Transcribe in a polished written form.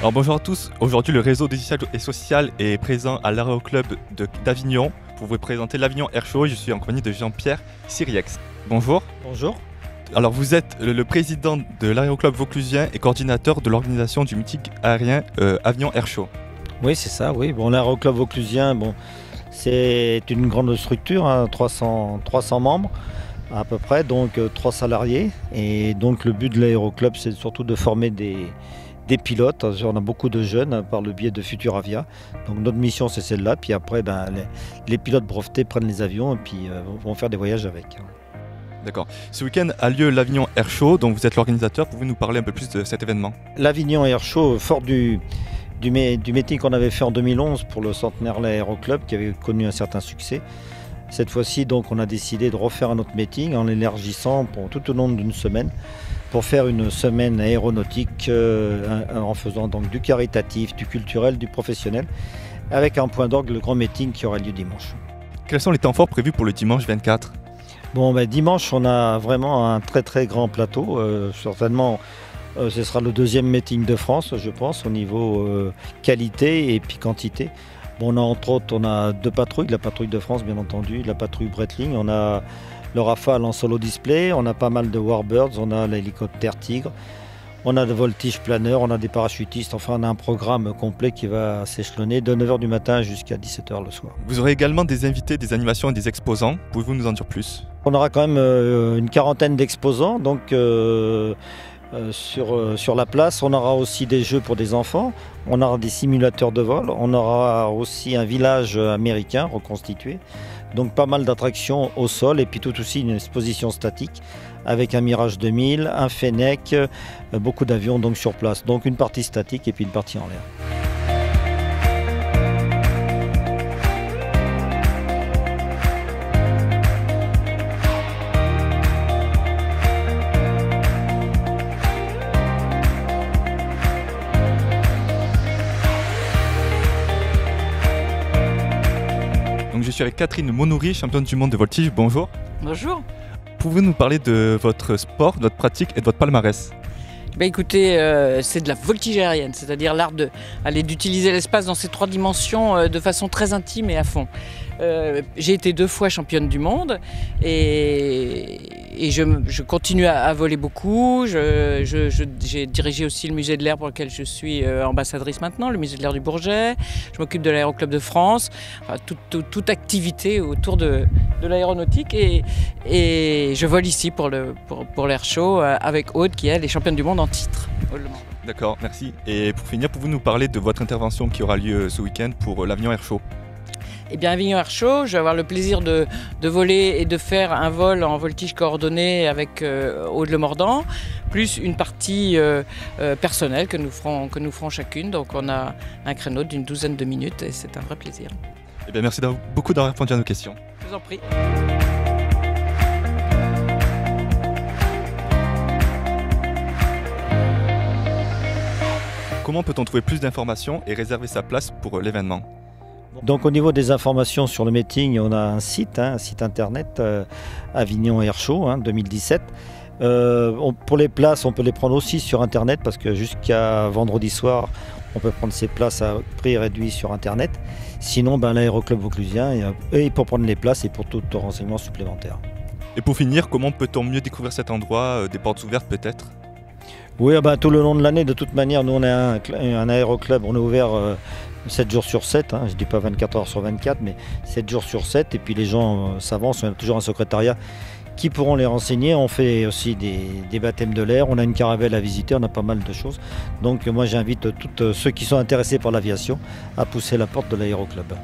Alors bonjour à tous, aujourd'hui le réseau digital et social est présent à l'Aéroclub d'Avignon pour vous présenter l'Avignon Air Show. Je suis en compagnie de Jean-Pierre Siriex. Bonjour. Bonjour. Alors vous êtes le président de l'Aéroclub Vauclusien et coordinateur de l'organisation du meeting aérien Avignon Air Show. Oui, c'est ça, oui. Bon, l'Aéroclub Vauclusien, c'est une grande structure, hein, 300 membres à peu près, donc 3 salariés. Et donc le but de l'Aéroclub, c'est surtout de former des pilotes. On a beaucoup de jeunes par le biais de Futuravia. Donc notre mission, c'est celle-là. Puis après, les pilotes brevetés prennent les avions et puis vont faire des voyages avec. D'accord. Ce week-end a lieu l'Avignon Air Show, dont vous êtes l'organisateur. Pouvez-vous nous parler un peu plus de cet événement? L'Avignon Air Show, fort du meeting qu'on avait fait en 2011 pour le centenaire de l'Aéroclub, qui avait connu un certain succès. Cette fois-ci, donc, on a décidé de refaire un autre meeting en l'élargissant tout au long d'une semaine pour faire une semaine aéronautique en faisant donc du caritatif, du culturel, du professionnel, avec un point d'orgue, le grand meeting qui aura lieu dimanche. Quels sont les temps forts prévus pour le dimanche 24? Dimanche, on a vraiment un très très grand plateau. Certainement, ce sera le deuxième meeting de France, je pense, au niveau qualité et puis quantité. Entre autres, on a 2 patrouilles, la patrouille de France bien entendu, la patrouille Breitling, on a le Rafale en solo display, on a pas mal de Warbirds, on a l'hélicoptère Tigre, on a des voltiges planeurs, on a des parachutistes, enfin on a un programme complet qui va s'échelonner de 9h du matin jusqu'à 17h le soir. Vous aurez également des invités, des animations et des exposants, pouvez-vous nous en dire plus? On aura quand même une quarantaine d'exposants, donc sur la place, on aura aussi des jeux pour des enfants, on aura des simulateurs de vol, on aura aussi un village américain reconstitué, donc pas mal d'attractions au sol et puis tout aussi une exposition statique avec un Mirage 2000, un Fennec, beaucoup d'avions donc sur place, donc une partie statique et puis une partie en l'air. Donc je suis avec Catherine Monouri, championne du monde de voltige. Bonjour. Bonjour. Pouvez-vous nous parler de votre sport, de votre pratique et de votre palmarès? Écoutez, c'est de la voltige aérienne, c'est-à-dire l'art d'utiliser l'espace dans ses 3 dimensions de façon très intime et à fond. J'ai été 2 fois championne du monde et je continue à voler beaucoup. J'ai dirigé aussi le musée de l'air pour lequel je suis ambassadrice maintenant, le musée de l'air du Bourget. Je m'occupe de l'Aéroclub de France, enfin, toute activité autour de l'aéronautique et je vole ici pour l'Air Show avec Aude qui elle est championne du monde en titre. D'accord, merci. Et pour finir, pouvez-vous nous parler de votre intervention qui aura lieu ce week-end pour l'Avignon Air Show? Eh bien, Avignon Air Show, je vais avoir le plaisir de voler et de faire un vol en voltige coordonné avec Aude Le Mordant, plus une partie personnelle que nous ferons chacune. Donc on a un créneau d'une 12aine de minutes et c'est un vrai plaisir. Eh bien, merci beaucoup d'avoir répondu à nos questions. Je vous en prie. Comment peut-on trouver plus d'informations et réserver sa place pour l'événement? Donc au niveau des informations sur le meeting, on a un site internet Avignon Air Show 2017. Pour les places, on peut les prendre aussi sur internet parce que jusqu'à vendredi soir, on peut prendre ses places à prix réduit sur internet. Sinon, l'Aéroclub Vauclusien et pour prendre les places et pour tout renseignement supplémentaire. Et pour finir, comment peut-on mieux découvrir cet endroit? Des portes ouvertes peut-être? Oui, tout le long de l'année, de toute manière, nous on est un aéroclub, on est ouvert 7 jours sur 7, je ne dis pas 24 heures sur 24, mais 7 jours sur 7, et puis les gens s'avancent, on a toujours un secrétariat qui pourront les renseigner. On fait aussi des baptêmes de l'air, on a une caravelle à visiter, on a pas mal de choses. Donc moi j'invite tous ceux qui sont intéressés par l'aviation à pousser la porte de l'aéroclub.